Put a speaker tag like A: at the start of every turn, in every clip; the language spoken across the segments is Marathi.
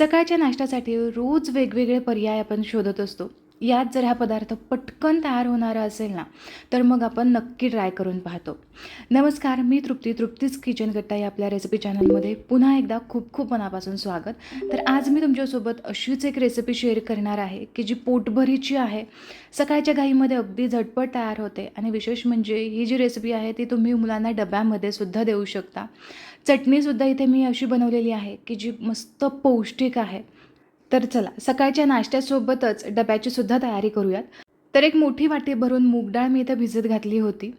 A: सकाळच्या नाश्त्यासाठी रोज वेगवेगळे पर्याय आपण शोधत असतो. यात जर हा पदार्थ पटकन तयार होणारा असेल ना, तर मग आपण नक्की ट्राय करून पाहतो. नमस्कार, मी तृप्तीच किचन कट्टा या आपल्या रेसिपी चॅनलमध्ये पुन्हा एकदा खूप खूप मनापासून स्वागत. तर आज मी तुमच्यासोबत अशीच एक रेसिपी शेअर करणार आहे, की जी पोटभरीची आहे. सकाळच्या घाईमध्ये अगदी झटपट तयार होते आणि विशेष म्हणजे ही जी रेसिपी आहे ती तुम्ही मुलांना डब्यामध्ये सुद्धा देऊ शकता. चटणीसुद्धा इथे मी अशी बनवलेली आहे, की जी मस्त पौष्टिक आहे. तर चला, सकाळच्या नाश्त्यासोबतच डब्याची सुद्धा तयारी करूयात. तर एक मोठी वाटी भरून मूग डाळ मी इथं भिजत घातली होती.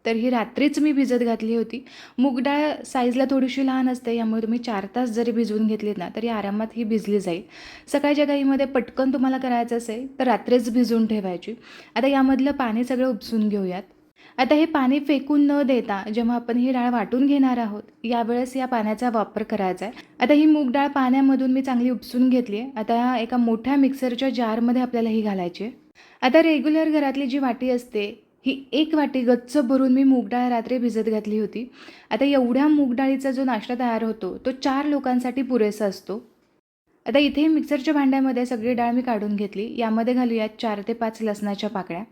A: तर ही रात्रीच मी भिजत घातली होती. मूग डाळ साईजला थोडीशी लहान असते, यामुळे तुम्ही 4 तास जरी भिजवून घेतलीत ना, तरी आरामात ही भिजली जाईल. सकाळच्या घाईमध्ये पटकन तुम्हाला करायचं असेल, तर रात्रीच भिजवून ठेवायची. आता यामधलं पाणी सगळं उपसून घेऊयात. आता हे पाणी फेकून न देता जेव्हा आपण ही डाळ वाटून घेणार आहोत, यावेळेस या पाण्याचा वापर करायचा आहे. आता ही मूग डाळ पाण्यामधून मी चांगली उपसून घेतली आहे. आता एका मोठ्या मिक्सरच्या जारमध्ये आपल्याला ही घालायची आहे. आता रेग्युलर घरातली जी वाटी असते, ही 1 वाटी गच्च भरून मी मूग डाळ रात्री भिजत घातली होती. आता एवढ्या मूग डाळीचा जो नाश्ता तयार होतो, तो 4 लोकांसाठी पुरेसा असतो. आता इथे मिक्सरच्या भांड्यामध्ये सगळी डाळ मी काढून घेतली. यामध्ये घालूयात 4 ते 5 लसणाच्या पाकळ्या.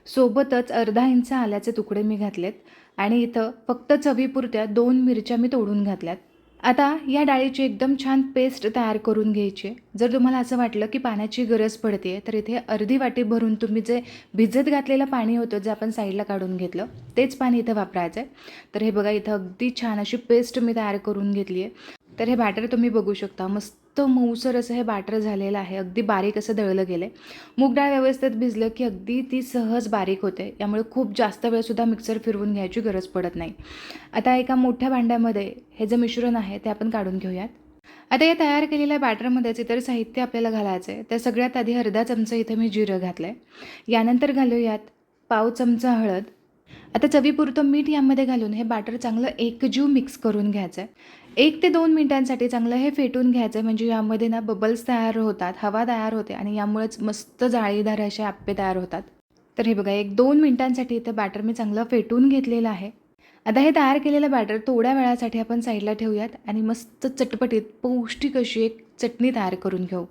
A: सोबतच अर्धा इंच आल्याचे तुकडे मी घातलेत आणि इथं फक्त चवीपुरत्या 2 मिरच्या मी तोडून घातल्यात. आता या डाळीची एकदम छान पेस्ट तयार करून घ्यायची आहे. जर तुम्हाला असं वाटलं की पाण्याची गरज पडते, तर इथे अर्धी वाटी भरून तुम्ही जे भिजत घातलेलं पाणी होतं, जे आपण साईडला काढून घेतलं, तेच पाणी इथं वापरायचं आहे. तर हे बघा, इथं अगदी छान अशी पेस्ट मी तयार करून घेतली आहे. तर हे बॅटर तुम्ही बघू शकता. मस्त मऊसर असं हे बॅटर झालेलं आहे. अगदी बारीक असं दळलं गेलं आहे. मूग डाळ व्यवस्थित भिजलं की अगदी ती सहज बारीक होते. यामुळे खूप जास्त वेळसुद्धा मिक्सर फिरवून घ्यायची गरज पडत नाही. आता एका मोठ्या भांड्यामध्ये हे जे मिश्रण आहे ते आपण काढून घेऊयात. आता या तयार केलेल्या बॅटरमध्येच इतर साहित्य आपल्याला घालायचं आहे. त्या सगळ्यात आधी अर्धा चमचा इथे मी जिरं घातलं आहे. यानंतर घालूयात पाव चमचा हळद. आता चवीपुरतं मीठ यामध्ये घालून हे बॅटर चांगलं एकजीव मिक्स करून घ्यायचं आहे. 1 ते 2 मिनिटांसाठी चांगलं हे फेटून घ्यायचं आहे, म्हणजे यामध्ये ना बबल्स तयार होतात, हवा तयार होते आणि यामुळेच मस्त जाळीदार असे आप्पे तयार होतात. तर हे बघा, 1-2 मिनिटांसाठी इथं बॅटर मी चांगलं फेटून घेतलेलं आहे. आता हे तयार केलेलं बॅटर थोड्या वेळासाठी आपण साईडला ठेवूयात आणि मस्त चटपटीत पौष्टिक अशी एक चटणी तयार करून घेऊ.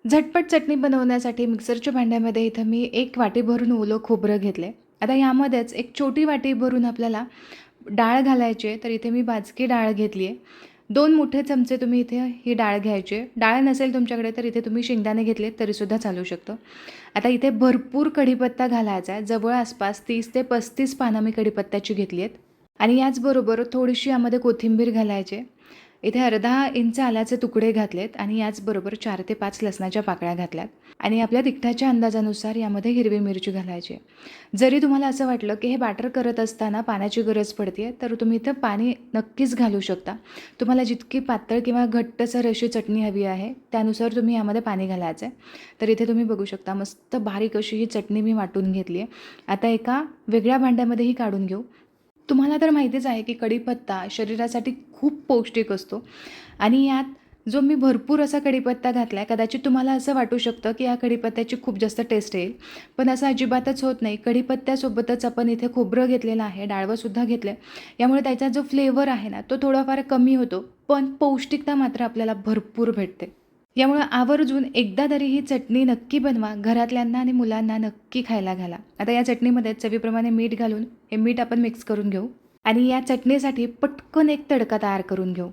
A: झटपट चटणी बनवण्यासाठी मिक्सरच्या भांड्यामध्ये इथं मी 1 वाटी भरून ओलं खोबरं घेतलं. आता यामध्येच एक छोटी वाटी भरून आपल्याला डाळ घालायची आहे. तर इथे मी भाजकी डाळ घेतली आहे. 2 मोठे चमचे तुम्ही इथे ही डाळ घ्यायची आहे. डाळ नसेल तुमच्याकडे तर इथे तुम्ही शेंगदाणे घेतले तरीसुद्धा चालू शकतं. आता इथे भरपूर कढीपत्ता घालायचा आहे. जवळ आसपास 30 ते 35 पानं मी कढीपत्त्याची घेतली आहेत आणि याचबरोबर थोडीशी यामध्ये कोथिंबीर घालायची. इथे अर्धा इंच आल्याचे तुकडे घातलेत आणि याचबरोबर 4 ते 5 लसणाच्या पाकळ्या घातल्यात आणि आपल्या तिखटाच्या अंदाजानुसार यामध्ये हिरवी मिरची घालायची. जरी तुम्हाला असं वाटलं की हे बॅटर करत असताना पाण्याची गरज पडते, तर तुम्ही इथं पाणी नक्कीच घालू शकता. तुम्हाला जितकी पातळ किंवा घट्टसर अशी चटणी हवी आहे, त्यानुसार तुम्ही यामध्ये पाणी घालायचं आहे. तर इथे तुम्ही बघू शकता मस्त बारीक अशी ही चटणी मी वाटून घेतली आहे. आता एका वेगळ्या भांड्यामध्ये ही काढून घेऊ. तुम्हाला तर माहितीच आहे की कढीपत्ता शरीरासाठी खूप पौष्टिक असतो आणि यात जो मी भरपूर असा कढीपत्ता घातला आहे, कदाचित तुम्हाला असं वाटू शकतं की या कढीपत्त्याची खूप जास्त टेस्ट येईल, पण असं अजिबातच होत नाही. कढीपत्त्यासोबतच आपण इथे खोबरं घेतलेलं आहे, डाळवंसुद्धा घेतलं आहे. यामुळे त्याचा जो फ्लेवर आहे ना, तो थोडाफार कमी होतो, पण पौष्टिकता मात्र आपल्याला भरपूर भेटते. यामुळे आवर्जून एकदा तरी ही चटणी नक्की बनवा. घरातल्यांना आणि मुलांना नक्की खायला घाला. आता या चटणीमध्ये चवीप्रमाणे मीठ घालून हे मीठ आपण मिक्स करून घेऊ आणि या चटणीसाठी पटकन एक तडका तयार करून घेऊ.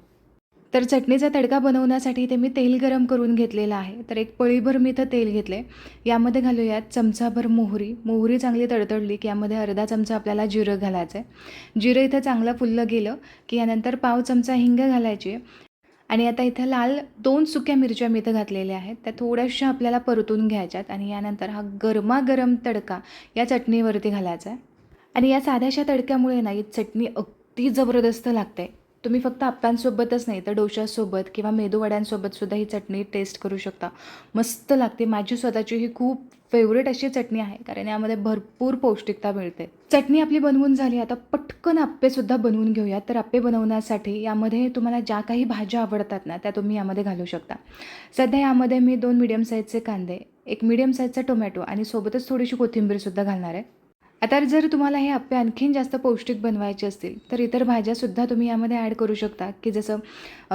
A: तर चटणीचा तडका बनवण्यासाठी इथे मी तेल गरम करून घेतलेलं आहे. तर एक पळीभर मी इथं तेल घेतले. यामध्ये घालूयात चमचाभर मोहरी. मोहरी चांगली तडतडली की यामध्ये अर्धा चमचा आपल्याला जिरं घालायचं आहे. जिरं इथं चांगलं फुललं गेलं की यानंतर पाव चमचा हिंग घालायची आणि आता इथं लाल 2 सुक्या मिरच्या मी इथं घातलेल्या आहेत. त्या थोड्याशा आपल्याला परतून घ्यायच्यात आणि यानंतर हा गरमागरम तडका या चटणीवरती घालायचा आहे आणि या साध्याशा तडक्यामुळे ना ही चटणी अगदी जबरदस्त लागते. तुम्ही फक्त अप्प्यांसोबतच नाही तर डोशासोबत किंवा मेदूवड्यांसोबतसुद्धा ही चटणी टेस्ट करू शकता. मस्त लागते. माझी स्वतःची ही खूप फेवरेट अशी चटणी आहे, कारण यामध्ये भरपूर पौष्टिकता मिळते. चटणी आपली बनवून झाली. आता पटकन आप्पेसुद्धा बनवून घेऊयात. तर आप्पे बनवण्यासाठी यामध्ये तुम्हाला ज्या काही भाज्या आवडतात ना, त्या तुम्ही यामध्ये घालू शकता. सध्या यामध्ये मी 2 मीडियम साईजचे कांदे, 1 मीडियम साईजचा टोमॅटो आणि सोबतच थोडीशी कोथिंबीरसुद्धा घालणार आहे. आता जर तुम्हाला हे आप्पे आणखीन जास्त पौष्टिक बनवायचे असतील तर इतर भाज्यासुद्धा तुम्ही यामध्ये ॲड करू शकता, की जसं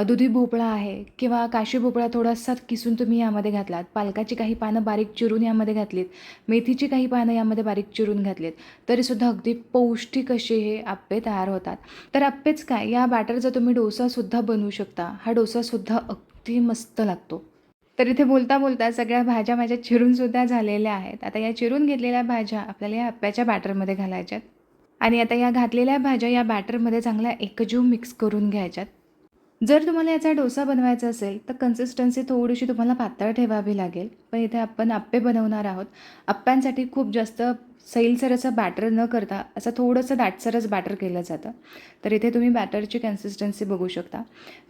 A: दुधी भोपळा आहे किंवा काशी भोपळा थोडासा किसून तुम्ही यामध्ये घातलात, पालकाची काही पानं बारीक चिरून यामध्ये घातलीत, मेथीची काही पानं यामध्ये बारीक चिरून घातलीत, तरीसुद्धा अगदी पौष्टिक असे हे आप्पे तयार होतात. तर आप्पेच काय, या बॅटरचा तुम्ही डोसासुद्धा बनवू शकता. हा डोसासुद्धा अगदी मस्त लागतो. तर इथे बोलता बोलता सगळ्या भाज्या माझ्या चिरूनसुद्धा झालेल्या आहेत. आता या चिरून घेतलेल्या भाज्या आपल्याला या आप्याच्या बॅटरमध्ये घालायच्यात आणि आता या घातलेल्या भाज्या या बॅटरमध्ये चांगल्या एकजीव मिक्स करून घ्यायच्यात. जर तुम्हाला याचा डोसा बनवायचा असेल तर कन्सिस्टन्सी थोडीशी तुम्हाला पातळ ठेवावी लागेल. पण इथे आपण आप्पे बनवणार आहोत. आप्प्यांसाठी खूप जास्त सैलसर असं बॅटर न करता असं थोडंसं दाटसरच बॅटर केलं जातं. तर इथे तुम्ही बॅटरची कन्सिस्टन्सी बघू शकता.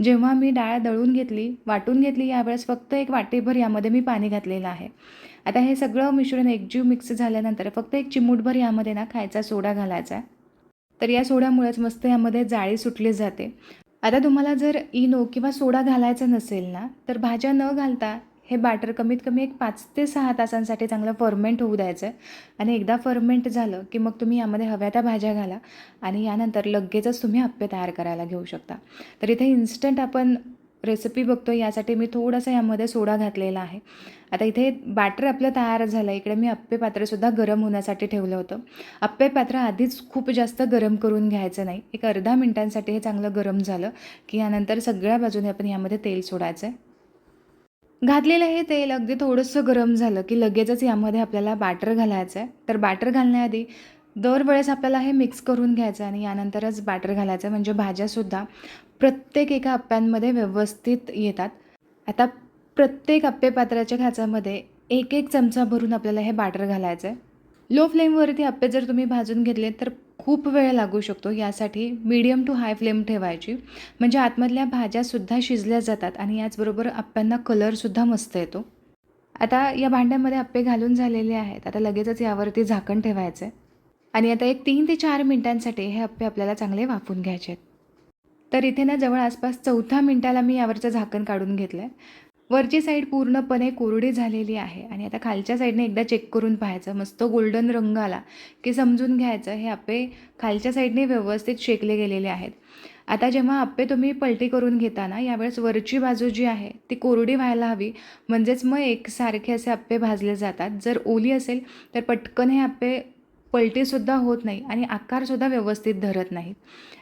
A: जेव्हा मी डाळ दळून घेतली, वाटून घेतली, यावेळेस फक्त एक वाटीभर यामध्ये मी पाणी घातलेलं आहे. आता हे सगळं मिश्रण एकजीव मिक्स झाल्यानंतर फक्त एक चिमूटभर यामध्ये ना खायचा सोडा घालायचा आहे. तर या सोड्यामुळेच मस्त यामध्ये जाळी सुटली जाते. आता तुम्हाला जर इनो किंवा सोडा घालायचा नसेल ना, तर भाज्या न घालता हे बॅटर कमीत कमी एक 5 ते 6 तासांसाठी चांगलं फर्मेंट होऊ द्यायचं आहे आणि एकदा फर्मेंट झालं की मग तुम्ही यामध्ये हव्या त्या भाज्या घाला आणि यानंतर लगेचच तुम्ही आप्पे तयार करायला घेऊ शकता. तर इथे इन्स्टंट आपण रेसिपी बघतो, यासाठी मी थोडासा यामध्ये सोडा घातलेला आहे. आता इथे बॅटर आपलं तयार झालं. इकडे मी आप्पे पात्रसुद्धा गरम होण्यासाठी ठेवलं होतं. आप्पे पात्र आधीच खूप जास्त गरम करून घ्यायचं नाही. एक अर्धा मिनिटांसाठी हे चांगलं गरम झालं की यानंतर सगळ्या बाजूने आपण यामध्ये तेल सोडायचं आहे. घातलेलं हे तेल अगदी थोडंसं गरम झालं की लगेचच यामध्ये आपल्याला बॅटर घालायचं आहे. तर बॅटर घालण्याआधी दरवेळेस आपल्याला हे मिक्स करून घ्यायचं आणि यानंतरच बॅटर घालायचं, म्हणजे भाज्यासुद्धा प्रत्येक एका आप्प्यांमध्ये व्यवस्थित येतात. आता प्रत्येक आप्पे पात्राच्या खाचामध्ये एक एक चमचा भरून आपल्याला हे बॅटर घालायचं आहे. लो फ्लेमवरती आप्पे जर तुम्ही भाजून घेतले तर खूप वेळ लागू शकतो. यासाठी मीडियम टू हाय फ्लेम ठेवायची, म्हणजे आतमधल्या भाज्यासुद्धा शिजल्या जातात आणि याचबरोबर आप्प्यांना कलरसुद्धा मस्त येतो. आता या भांड्यामध्ये आप्पे घालून झालेले आहेत. आता लगेचच यावरती झाकण ठेवायचं आहे आणि आता एक 3 ते 4 मिनिटांसाठी हे आप्पे आपल्याला चांगले वाफवून घ्यायचे आहेत. तर इथे ना जवळ आसपास 4थ्या मिनिटाला मी यावरचं झाकण काढून घेतलं आहे. वरची साईड पूर्णपणे कोरडी झालेली आहे आणि आता खालच्या साईडने एकदा चेक करून पाहायचं. मस्त गोल्डन रंग आला की समजून घ्यायचं हे आप्पे खालच्या साईडने व्यवस्थित शेकले गेलेले आहेत. आता जेव्हा आप्पे तुम्ही पलटी करून घेताना यावेळेस वरची बाजू जी आहे ती कोरडी व्हायला हवी, म्हणजेच मग एकसारखे असे आप्पे भाजले जातात. जर ओली असेल तर पटकन हे आप्पे पलटीसुद्धा होत नाही आणि आकारसुद्धा व्यवस्थित धरत नाही.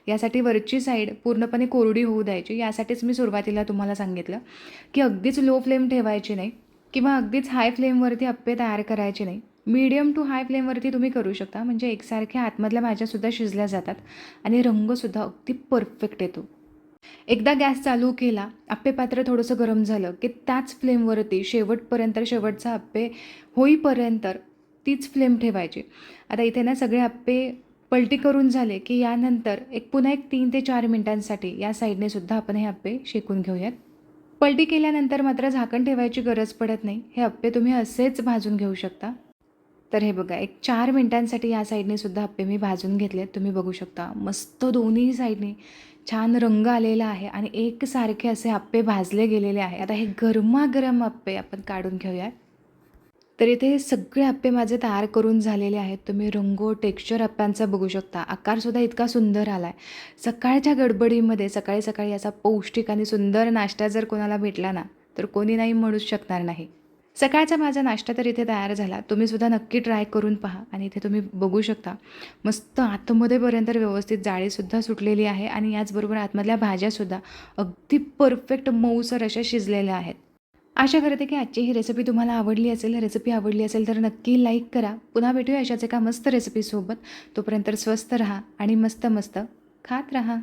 A: यासाठी वरची साईड पूर्णपणे कोरडी होऊ द्यायची. यासाठीच मी सुरुवातीला तुम्हाला सांगितलं की अगदीच लो फ्लेम ठेवायची नाही किंवा अगदीच हाय फ्लेमवरती आप्पे तयार करायचे नाही. मीडियम टू हाय फ्लेमवरती तुम्ही करू शकता, म्हणजे एकसारख्या आतमधल्या भाज्यासुद्धा शिजल्या जातात आणि रंगसुद्धा अगदी परफेक्ट येतो. एकदा गॅस चालू केला, आप्पे पात्र थोडंसं गरम झालं की त्याच फ्लेमवरती शेवटपर्यंत, शेवटचा आप्पे होईपर्यंत तीच फ्लेम ठेवायची. आता इथे ना सगळे आप्पे पलटी करून झाले की यानंतर पुन्हा एक 3 ते 4 मिनिटांसाठी या साईडने सुद्धा आपण हे आप्पे शेकून घेऊयात. पलटी केल्यानंतर मात्र झाकण ठेवायची गरज पडत नाही. हे आप्पे तुम्ही असेच भाजून घेऊ शकता. तर हे बघा, एक 4 मिनिटांसाठी या साईडने सुद्धा आप्पे मी भाजून घेतलेत. तुम्ही बघू शकता मस्त दोन्ही साईडने छान रंग आलेला आहे आणि एकसारखे असे आप्पे भाजले गेलेले आहे. आता हे गरमागरम आप्पे आपण काढून घेऊयात. तर इथे हे सगळे आप्पे माझे तयार करून झालेले आहेत. तुम्ही रंग, टेक्स्चर आप्प्यांचा बघू शकता. आकारसुद्धा इतका सुंदर आला आहे. सकाळच्या गडबडीमध्ये सकाळी सकाळी असा पौष्टिक आणि सुंदर नाश्ता जर कोणाला भेटला ना, तर कोणी नाही म्हणूच शकणार नाही. सकाळचा माझा नाश्ता तर इथे तयार झाला. तुम्हीसुद्धा नक्की ट्राय करून पहा. आणि इथे तुम्ही बघू शकता मस्त आतमध्येपर्यंत व्यवस्थित जाळीसुद्धा सुटलेली आहे आणि याचबरोबर आतमधल्या भाज्यासुद्धा अगदी परफेक्ट मऊसर अशा शिजलेल्या आहेत. आशा करते की आजची ही रेसिपी तुम्हाला आवडली असेल. रेसिपी आवडली असेल तर नक्की लाईक करा. पुन्हा भेटूया अशाच एका मस्त रेसिपीसोबत. तोपर्यंत स्वस्थ राहा आणि मस्त मस्त खात राहा.